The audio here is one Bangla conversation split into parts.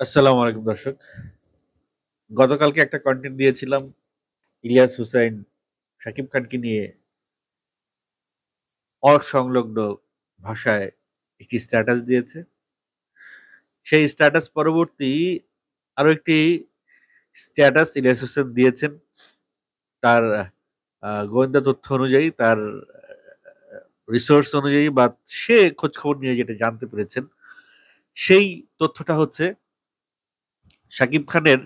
আসসালামু আলাইকুম দর্শক। গতকালকে একটা কন্টেন্ট দিয়েছিলাম ইলিয়াস হুসাইন শাকিব খানকে নিয়ে অসংলগ্ন ভাষায় একটি স্ট্যাটাস দিয়েছে। সেই স্ট্যাটাস পরবর্তী আরো একটি স্ট্যাটাস ইলিয়াস হোসেন দিয়েছেন তার গোয়েন্দা তথ্য অনুযায়ী, তার রিসোর্স অনুযায়ী বা সে খোঁজ খবর নিয়ে যেটা জানতে পেরেছেন, সেই তথ্যটা হচ্ছে শাকিব খানের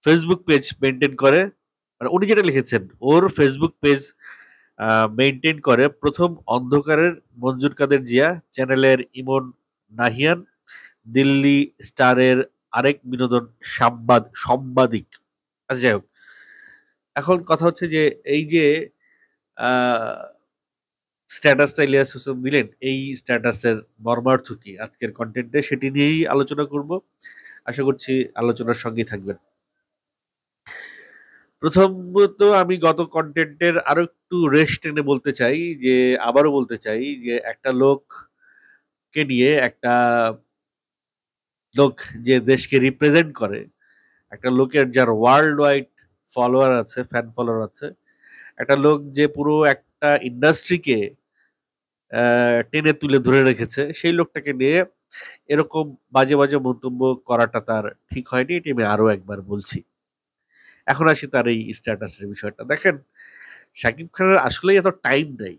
ফেসবুক পেজ মেনটেন করে, মানে উনি যেটা লিখেছেন ওর ফেসবুক পেজ মেনটেন করে প্রথম অন্ধকারের মঞ্জুর কাদের জিয়া, চ্যানেলের ইমন নাহিয়ান, দিল্লি স্টারের আরেক বিনোদন সাংবাদিক। আচ্ছা, যাই হোক, এখন কথা হচ্ছে যে এই যে স্ট্যাটাসটা ইলিয়াস হোসেন দিলেন, এই স্ট্যাটাসের মর্মার্থ কি আজকের কন্টেন্টে সেটি নিয়েই আলোচনা করব। আশা করছি আলোচনার সঙ্গেই থাকবেন। প্রথমত আমি গত কন্টেন্টের আরো একটু রেস্ট টেনে বলতে চাই যে, আবারও বলতে চাই যে একটা লোককে নিয়ে, একটা লোক যে দেশকে রিপ্রেজেন্ট করে, একটা লোকের যার ওয়ার্ল্ড ওয়াইড ফলোয়ার আছে, ফ্যান ফলোয়ার আছে, একটা লোক যে পুরো একটা ইন্ডাস্ট্রিকে টেনে তুলে ধরে রেখেছে, সেই লোকটাকে নিয়ে এরকম বাজে বাজে মন্তব্য করাটা তার ঠিক হয়নি, এটি আমি আরো একবার বলছি। এখন আসি তার এই স্ট্যাটাসের বিষয়টা। দেখেন, শাকিব খানের আসলেই এত টাইম নাই।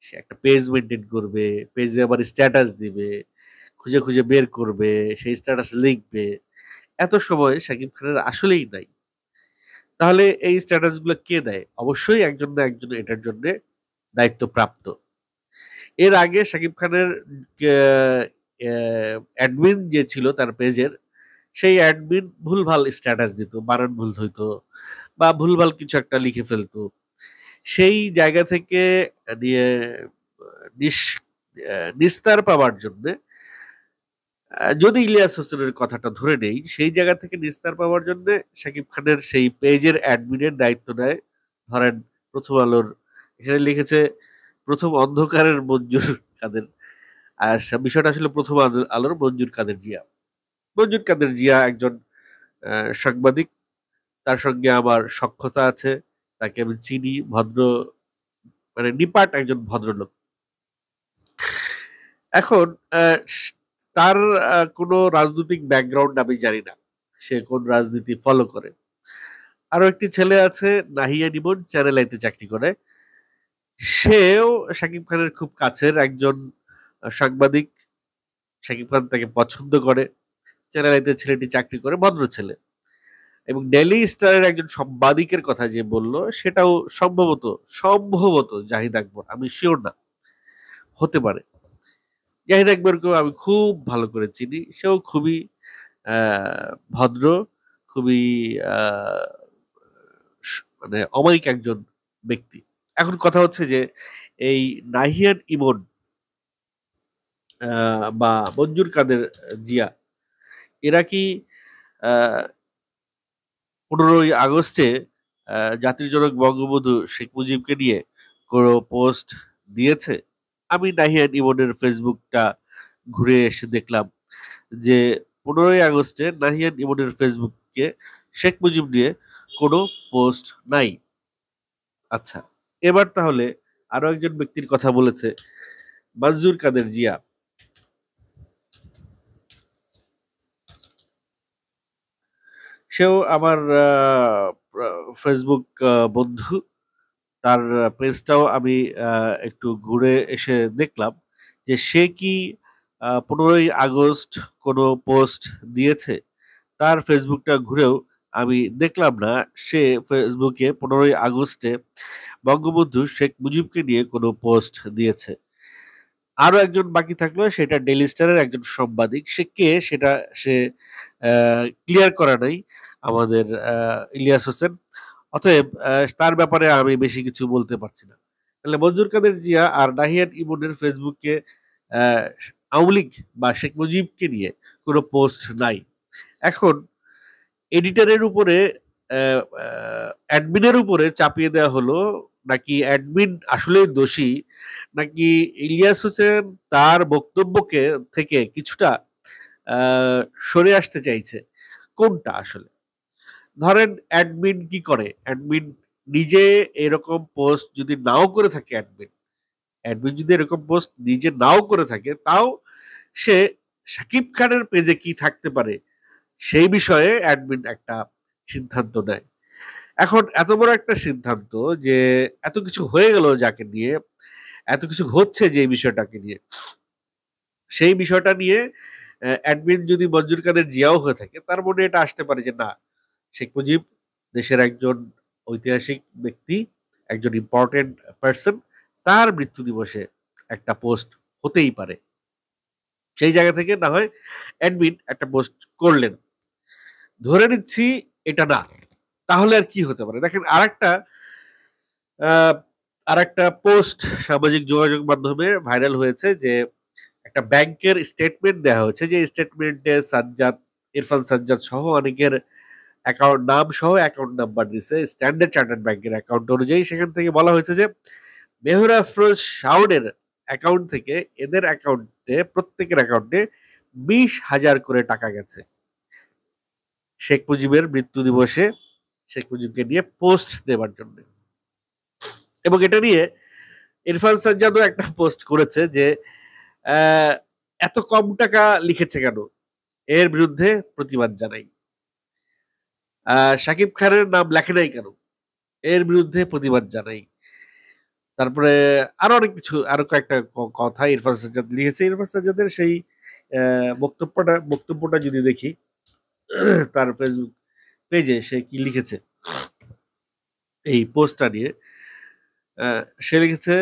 সে একটা পেজ মেনটেন করবে, পেজে আবার স্ট্যাটাস দিবে, খুঁজে খুঁজে বের করবে, সেই স্ট্যাটাস লিখবে। এত সময় শাকিব খানের আসলেই নাই। তাহলে এই স্ট্যাটাস গুলো কে দেয়? অবশ্যই একজন না একজন এটার জন্য দায়িত্বপ্রাপ্ত। এর আগে শাকিব খানের অ্যাডমিন যে ছিল তার পেজের, সেই অ্যাডমিন ভুলভাল স্ট্যাটাস দিত, বানান ভুল হইতো বা ভুলভাল কিছু একটা লিখে ফেলতো। সেই জায়গা থেকে নিয়ে নিস- নিস্তার পাওয়ার জন্য, যদি ইলিয়াস হোসেনের কথাটা ধরে নেই, সেই জায়গা থেকে নিস্তার পাওয়ার জন্য শাকিব খানের সেই পেজের অ্যাডমিনের দায়িত্ব নেয়। ধরেন প্রথম আলোর, এখানে লিখেছে প্রথম অন্ধকারের মঞ্জুর কাদের। আর বিষয়টা আসলে প্রথম আলোর মঞ্জুর কাদের জিয়া। মঞ্জুর কাদের জিয়া একজন সাংবাদিক, তার সঙ্গে আমার সখ্যতা আছে, তাকে আমি চিনি, ভদ্র, মানে নিপাট একজন ভদ্রলোক। এখন তার কোনো রাজনৈতিক ব্যাকগ্রাউন্ড আমি জানি না, সে কোন রাজনীতি ফলো করে। আরো একটি ছেলে আছে নাহিয়া নিমন, চ্যানেল আইতে চাকরি করে। সেও শাকিব খানের খুব কাছের একজন সাংবাদিক। শাকিব খান তাকে পছন্দ করে। চ্যানেল আইতে ছেলেটি চাকরি করে, ভদ্র ছেলে। এবং ডেইলি স্টারের একজন সাংবাদিকের কথা যে বলল, সেটাও সম্ভবত সম্ভবত জাহিদ আকবর, আমি শিওর না, হতে পারে। জাহিদ আকবরকেও আমি খুব ভালো করে চিনি, সেও খুবই ভদ্র, খুবই আহ, মানে অমায়িক একজন ব্যক্তি। এখন কথা হচ্ছে যে এই নাহিয়ান ইমন বা মঞ্জুর কাদের জিয়া, এরা কি 15ই আগস্টে জাতির জনক বঙ্গবন্ধু শেখ মুজিবকে নিয়ে কোনো পোস্ট দিয়েছে? আমি নাহিয়ান ইমনের ফেসবুকটা ঘুরে এসে দেখলাম যে 15ই আগস্টে নাহিয়ান ইমনের ফেসবুকে শেখ মুজিব নিয়ে কোনো পোস্ট নাই। আচ্ছা, এবার তাহলে আরো একজন ব্যক্তির কথা বলেছে, মনজুর কাদের জিয়া। সেও আমার ফেসবুক বন্ধু। তার পেজটাও আমি একটু ঘুরে এসে দেখলাম যে সে কি 15ই আগস্ট কোনো পোস্ট দিয়েছে। তার ফেসবুকটা ঘুরেও আমি দেখলাম না সে ফেসবুকে 15ই আগস্টে বঙ্গবন্ধু শেখ মুজিবকে নিয়ে কোনো পোস্ট দিয়েছে। আরো একজন বাকি থাকলো, সেটা ডেইলি স্টারের একজন সাংবাদিক। সে কে সেটা সে ক্লিয়ার করা নাই আমাদের ইলিয়াস হোসেন। অতএব তার ব্যাপারে আমি বেশি কিছু বলতে পারছি না। তাহলে মঞ্জুর কাদের জিয়া আর নাহিয়ান ইমনের ফেসবুকে আহ, আওয়ামী লীগ বা শেখ মুজিবকে নিয়ে কোনো পোস্ট নাই। এখন এডিটরের উপরে, অ্যাডমিনের উপরে চাপিয়ে দেওয়া হলো নাকি অ্যাডমিন আসলেই দোষী, নাকি ইলিয়াস হোসেন তার বক্তব্যকে থেকে কিছুটা সরে আসতে চাইছে, কোনটা আসলে? ধরেন অ্যাডমিন কি করে? অ্যাডমিন নিজে এরকম পোস্ট যদি নাও করে থাকে অ্যাডমিন যদি এরকম পোস্ট নিজে নাও করে থাকে, তাও সে শাকিব খানের পেজে কি থাকতে পারে সেই বিষয়ে অ্যাডমিন একটা সিদ্ধান্ত নেয়। এখন এত বড় একটা সিদ্ধান্ত যে এত কিছু হয়ে গেল যাকে নিয়ে, এত কিছু হচ্ছে যে এই বিষয়টাকে নিয়ে, সেই বিষয়টা নিয়ে অ্যাডমিন যদি মঞ্জুর কাদের জিয়াও হয়ে থাকে, তার মনে এটা আসতে পারে যে না, শেখ মুজিব দেশের একজন ঐতিহাসিক ব্যক্তি, একজন ইম্পর্টেন্ট পার্সন, তার মৃত্যু দিবসে একটা পোস্ট হতেই পারে। সেই জায়গা থেকে না হয় অ্যাডমিন একটা পোস্ট করলেন। ধরে নিচ্ছি এটা না, তাহলে আর কি হতে পারে? দেখেন আরেকটা পোস্ট সামাজিক যোগাযোগ মাধ্যমে ভাইরাল হয়েছে যে একটা ব্যাংকের স্টেটমেন্ট দেওয়া হয়েছে, যে স্টেটমেন্টে ইরফান সাজ্জাদ সহ অনেকের অ্যাকাউন্ট নাম সহ অ্যাকাউন্ট নাম্বার দিছে স্ট্যান্ডার্ড চার্টার্ড ব্যাংকের অ্যাকাউন্ট অনুযায়ী। সেখান থেকে বলা হয়েছে যে মেহর আফরোজ শাওনের অ্যাকাউন্ট থেকে এদের অ্যাকাউন্টে, প্রত্যেকের অ্যাকাউন্টে 20,000 করে টাকা গেছে শেখ মুজিবের মৃত্যু দিবসে শেখ মুজিবকে নিয়ে পোস্ট দেওয়ার জন্য। এবং এটা নিয়ে ইরফান সাজ্জাদও একটা পোস্ট করেছে যে এত কম টাকা লিখেছে কেন, এর বিরুদ্ধে প্রতিবাদ জানাই। শাকিব খানের নাম লেখে নাই কেন, এর বিরুদ্ধে প্রতিবাদ জানাই। তারপরে আরো অনেক কিছু, আরো কয়েকটা কথা ইরফান সাজ্জাদ লিখেছে। ইরফান সাজ্জাদের সেই বক্তব্যটা যদি দেখি তার ফেসবুক পেজে, সে কি লিখেছে এই পোস্টটা নিয়ে, সে লিখেছে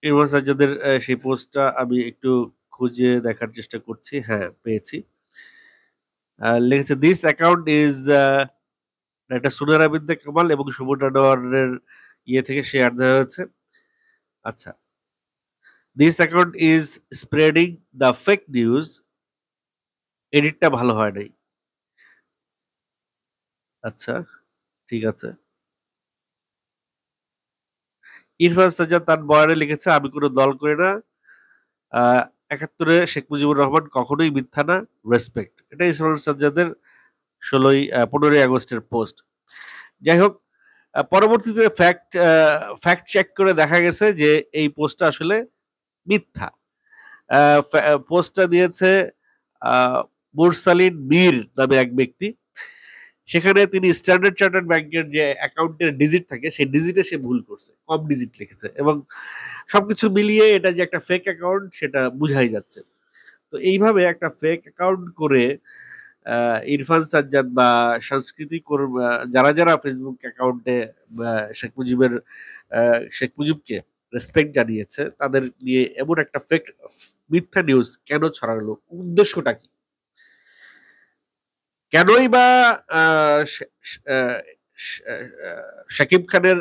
ইরফান সাজ্জাদের সেই পোস্টটা আমি একটু খুঁজে দেখার চেষ্টা করছি। হ্যাঁ, পেয়েছি। লিখেছে দিস অ্যাকাউন্ট ইজ এটা সুনার আবিদ্দা কামাল এবং সুমন আনোয়ারের ইয়ে থেকে শেয়ার দেওয়া হয়েছে। আচ্ছা, this account is spreading the fake news. এডিটটা ভালো হয় নাই। আচ্ছা, ঠিক আছে। ইরফান সাজ্জাদ তার বয়ানে লিখেছে, আমি কোনো দল করি না, 71-এ শেখ মুজিবুর রহমান কখনোই মিথ্যা না, রেসপেক্ট। এটা ইরফান সাজ্জাদের 15ই আগস্টের পোস্ট। যাই হোক, পরবর্তীতে ফ্যাক্ট চেক করে দেখা গেছে যে এই পোস্টটা আসলে মিথ্যা। পোস্টটা দিয়েছে মুরসালিন মীর নামে এক ব্যক্তি। সেখানে তিনি স্ট্যান্ডার্ড চার্টার্ড ব্যাংকের যে অ্যাকাউন্টের ডিজিট থাকে, সেই ডিজিটে সে ভুল করছে, কম ডিজিট লিখেছে, এবং সবকিছু মিলিয়ে এটা যে একটা ফেক অ্যাকাউন্ট সেটা বুঝাই যাচ্ছে। তো এইভাবে একটা ফেক অ্যাকাউন্ট করে ইরফান সাজ্জাদ বা সাংস্কৃতিক যারা যারা ফেসবুক অ্যাকাউন্টে শেখ মুজিবকে রেসপেক্ট জানিয়েছে, তাদের নিয়ে এমন একটা ফেক মিথ্যা নিউজ কেন ছড়ালো? উদ্দেশ্যটা কি? কেনই বা শাকিব খানের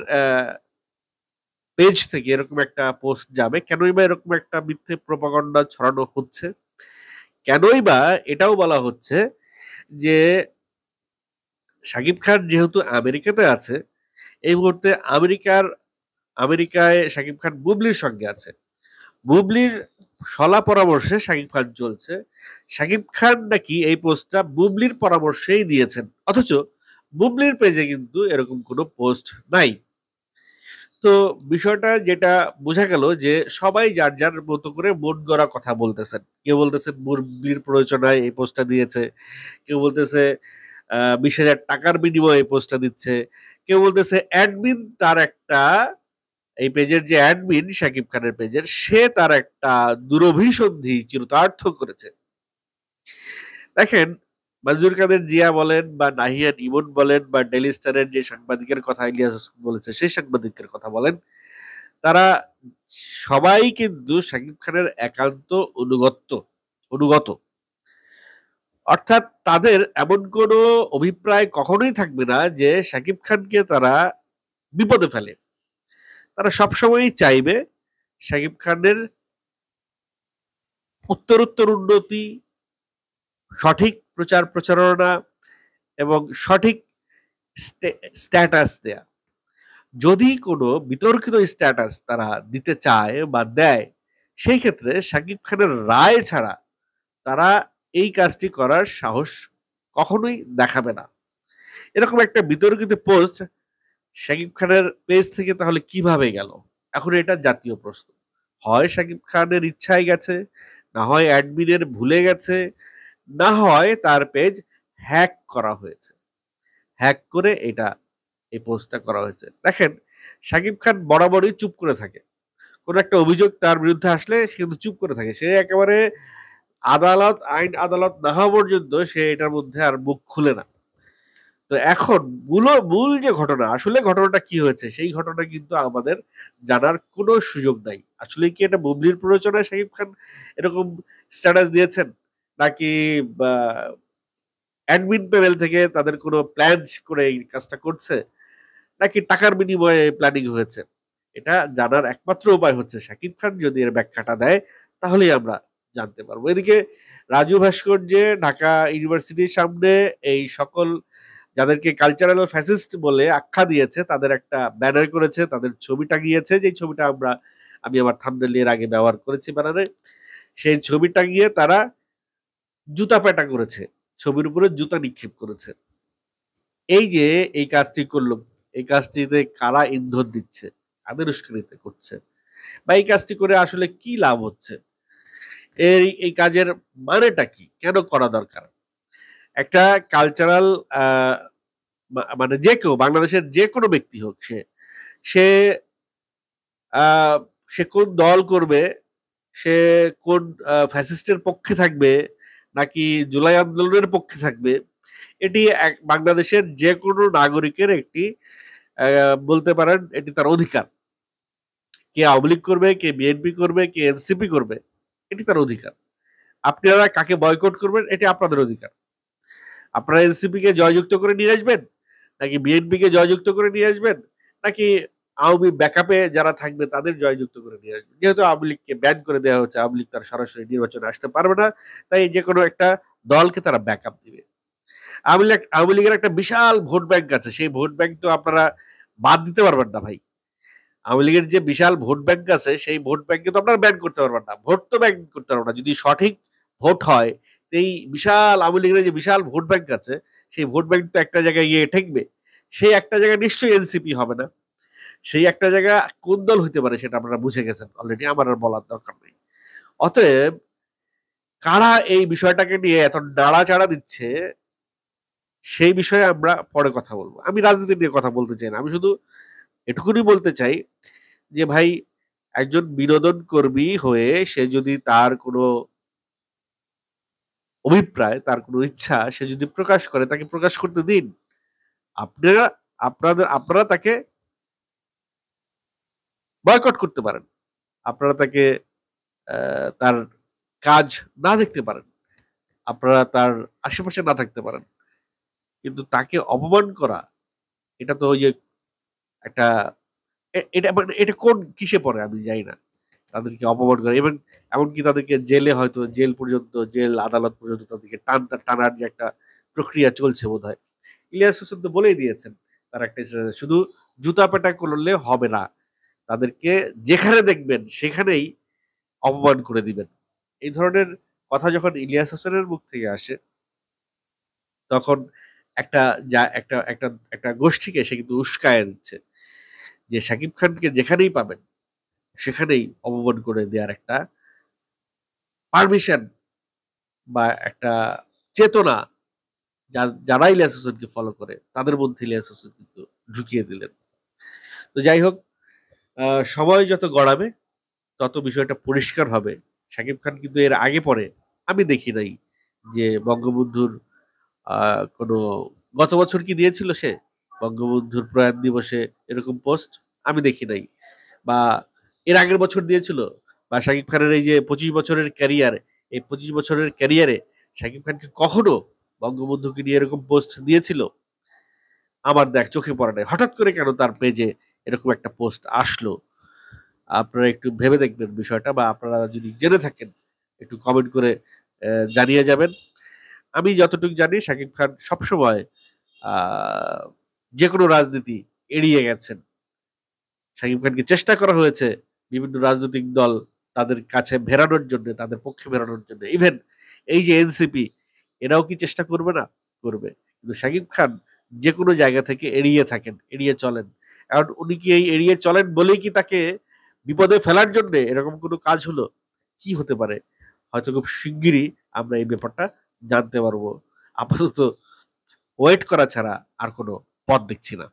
পেজ থেকে এরকম একটা পোস্ট যাবে? কেনই বা এরকম একটা মিথ্যে প্রপাগান্ডা ছড়ানো হচ্ছে? কেনই বা এটাও বলা হচ্ছে যে শাকিব খান যেহেতু আমেরিকাতে আছে, এই মুহূর্তে আমেরিকায় শাকিব খান বুবলির সঙ্গে আছে। বুবলির শলা পরামর্শে শাকিব খান চলছে। শাকিব খান নাকি এই পোস্টটা বুবলির পরামর্শেই দিয়েছেন, অথচ বুবলির পেজে কিন্তু এরকম কোনো পোস্ট নাই। তো বিষয়টা যেটা বোঝা গেল যে সবাই যার যার মতো করে মন গড়া কথা বলতেছেন। কেউ বলতেছে বুবলির প্ররোচনায় এই পোস্টটা দিয়েছে, কেউ বলতেছে 20,000 টাকার বিনিময়ে এই পোস্টটা দিচ্ছে, কেউ বলতেছে অ্যাডমিন তার একটা, এই পেজের যে অ্যাডমিন শাকিব খানের পেজের, সে তার একটা দুরভিসন্ধি চিরতার্থ করেছে। দেখেন, মঞ্জুর কাদের জিয়া বলেন বা নাহিয়ান ইমন বলেন বা ডেইলি স্টারের যে সাংবাদিকের কথা ইলিয়াস হোসেন বলেছে সেই সাংবাদিকের কথা বলেন, তারা সবাই কিন্তু শাকিব খানের একান্ত অনুগত। অর্থাৎ তাদের এমন কোনো অভিপ্রায় কখনোই থাকবে না যে শাকিব খানকে তারা বিপদে ফেলে। তারা সবসময়ই চাইবে শাকিব খানের উত্তরোত্তর উন্নতি, সঠিক প্রচার প্রচারণা এবং সঠিক স্ট্যাটাস দেয়া। যদি কোনো বিতর্কিত স্ট্যাটাস তারা দিতে চায় বা দেয়, সেই ক্ষেত্রে শাকিব খানের রায় ছাড়া তারা এই কাজটি করার সাহস কখনোই দেখাবে না। এরকম একটা বিতর্কিত পোস্ট শাকিব খানের পেজ থেকে তাহলে কিভাবে গেল? এখন এটা জাতীয় প্রশ্ন। হয় শাকিব খানের ইচ্ছায় গেছে, না হয় অ্যাডমিনের ভুলে গেছে, না হয় তার পেজ হ্যাক করা হয়েছে। হ্যাক করে এই পোস্টটা করা হয়েছে। দেখেন, শাকিব খান বরাবরই চুপ করে থাকে। কোন একটা অভিযোগ তার বিরুদ্ধে আসলে সে কিন্তু চুপ করে থাকে। সে একেবারে আইন আদালত না হওয়া পর্যন্ত সে এটার মধ্যে আর মুখ খুলে না। তো এখন মূল যে ঘটনা, আসলে ঘটনাটা কি হয়েছে সেই ঘটনা কিন্তু আমাদের জানার কোনো সুযোগ নাই। আসলে কি এটা বুবলির প্ররোচনায় শাকিব খান এরকম স্ট্যাটাস দিয়েছেন? নাকি বা অ্যাডমিন প্যানেল থেকে তাদের কোনো প্ল্যান করে এই কাজটা করছে? নাকি টাকার বিনিময়ে প্ল্যানিং হয়েছে? এটা জানার একমাত্র উপায় হচ্ছে শাকিব খান যদি এর ব্যাখ্যাটা দেয়, তাহলেই আমরা জানতে পারবো। এদিকে রাজু ভাস্কর্যে ঢাকা ইউনিভার্সিটির সামনে এই সকল যাদেরকে কালচারাল ফ্যাসিস্ট বলে আখ্যা দিয়েছে তাদের একটা ব্যানার করেছে, তাদের ছবি টাঙিয়েছে, যেই ছবিটা আমি আমার থাম্বনেল এর আগে ব্যবহার করেছি ব্যানারে। সেই ছবি টাঙিয়ে তারা জুতা পেটা করেছে। ছবির উপরে জুতা নিক্ষেপ করেছে। এই যে এই কাজটি করল, এই কাজটিতে কারা ইন্ধন দিচ্ছে? কাদের উস্কানিতে করছে? বা এই কাজটি করে আসলে কি লাভ হচ্ছে? এই কাজের মানেটা কি? কেন করা দরকার? একটা কালচারাল আ মানে যে কেউ বাংলাদেশের যেকোনো ব্যক্তি হোক সে আ সে কোন দল করবে, সে কোন ফ্যাসিস্টের পক্ষে থাকবে, নাকি জুলাই আন্দোলনের পক্ষে থাকবে, এটি বাংলাদেশের যেকোনো নাগরিকের একটি বলতে পারেন এটি তার অধিকার। কে আওয়ামী লীগ করবে, কে বিএনপি করবে, কে এনসিপি করবে, এটি তার অধিকার। আপনারা কাকে বয়কট করবেন এটি আপনাদের অধিকার। আপনারা এনসিপি কে জয়যুক্ত করে নিয়ে আসবেন, নাকি বিএনপি কে জয়যুক্ত করে নিয়ে আসবেন, নাকি আওয়ামী ব্যাকআপে যারা থাকবে তাদের জয়যুক্ত করে নিয়ে আসবেন। যেহেতু আওয়ামী লীগকে ব্যান করে দেওয়া হচ্ছে, আওয়ামী লীগ তার সরাসরি নির্বাচনে আসতে পারবে না, তাই যে কোনো একটা দলকে তারা ব্যাকআপ দিবে। আওয়ামী লীগের একটা বিশাল ভোট ব্যাংক আছে, সেই ভোট ব্যাংক তো আপনারা বাদ দিতে পারবেন না ভাই। আওয়ামী লীগের যে বিশাল ভোট ব্যাংক আছে সেই ভোট ব্যাংকে তো আপনারা ব্যান করতে পারবেন না, ভোট তো ব্যান করতে পারবেন না। যদি সঠিক ভোট হয়, এই বিশাল আওয়ামী লীগের যে বিশাল ভোট ব্যাংক আছে সেই ভোট ব্যাংক তো একটা জায়গায় গিয়ে ঠেকবে। সেই একটা জায়গায় নিশ্চয়ই এনসিপি হবে না। সেই একটা জায়গা কোন দল হইতে পারে সেটা আপনারা বুঝে গেছেন অলরেডি, আমার আর বলার দরকার নেই। অতএব কারা এই বিষয়টাকে নিয়ে এত নাড়াচাড়া দিচ্ছে সেই বিষয়ে আমরা পরে কথা বলবো। আমি রাজনীতি নিয়ে কথা বলতে চাই না, আমি শুধু এটুকুনি বলতে চাই যে ভাই, একজন বিনোদন কর্মী হয়ে সে যদি তার কোনো অভিপ্রায়, তার কোনো ইচ্ছা সে যদি প্রকাশ করে, তাকে প্রকাশ করতে দিন। আপনারা আপনারা তাকে বয়কট করতে পারেন। আপনারা তাকে তার কাজ না দেখতে পারেন। আপনারা তার আশেপাশে না থাকতে পারেন। কিন্তু তাকে অপমান করা, এটা তো ওই যে একটা এটা মানে এটা কোন কিসে পড়ে আমি জানি না। তাদেরকে অপমান করে এবং এমনকি তাদেরকে জেলে হয়তো জেল আদালত পর্যন্ত তাদেরকে টানার যে একটা প্রক্রিয়া চলছে বোধহয়। ইলিয়াস হোসেন তো বলেই দিয়েছেন তার একটা শুধু জুতা পেটা করলে হবে না। তাদেরকে যেখানে দেখবেন সেখানেই অপমান করে দিবেন। এই ধরনের কথা যখন ইলিয়াস হোসেনের মুখ থেকে আসে, তখন একটা যা একটা একটা একটা গোষ্ঠীকে সে কিন্তু উস্কায়ে দিচ্ছে। যে শাকিব খানকে যেখানেই পাবেন সেখানেই অপমান করে দেওয়ার একটা পারমিশন বা একটা চেতনা যারা ইলিয়াস হোসেনকে ফলো করে তাদের মধ্যে ইলিয়াস হোসেন কিন্তু ঢুকিয়ে দিলেন। তো যাই হোক, সময় যত গড়াবে তত বিষয়টা পরিষ্কার হবে। শাকিব খান কিন্তু এর আগে পরে আমি দেখি নাই যে বঙ্গবন্ধুর কোনো গত বছর কি দিয়েছিল সে বঙ্গবন্ধুর প্রয়াণ দিবসে এরকম পোস্ট? আমি দেখি নাই। বা এর আগের বছর দিয়েছিল? বা শাকিব খানের এই যে ২৫ বছরের ক্যারিয়ার, এই ২৫ বছরের ক্যারিয়ারে শাকিব খান কি কখনো বঙ্গবন্ধুকে নিয়ে এরকম পোস্ট দিয়েছিল? আমার চোখে পড়ে নাই। হঠাৎ করে কেন তার পেজে এরকম একটা পোস্ট আসলো? আপনারা একটু ভেবে দেখবেন বিষয়টা, বা আপনারা যদি জেনে থাকেন একটু কমেন্ট করে জানিয়ে যাবেন। আমি যতটুকু জানি শাকিব খান সবসময় আ যেকোনো রাজনীতি এড়িয়ে গেছেন। শাকিব খানকে চেষ্টা করা হয়েছে বিভিন্ন রাজনৈতিক দল তাদের কাছে ভেড়ানোর জন্য, তাদের পক্ষে ভেড়ানোর জন্য। ইভেন এই যে এনসিপি, এরাও কি চেষ্টা করবে না? করবে। কিন্তু শাকিব খান যেকোনো জায়গা থেকে এড়িয়ে থাকেন, এড়িয়ে চলেন। কারণ উনি কি এই এড়িয়ে চলেন বলেই কি তাকে বিপদে ফেলার জন্য এরকম কোনো কাজ হলো? কি হতে পারে? হয়তো খুব শিগগিরই আমরা এই ব্যাপারটা জানতে পারবো। আপাতত ওয়েট করা ছাড়া আর কোনো পথ দেখছি না।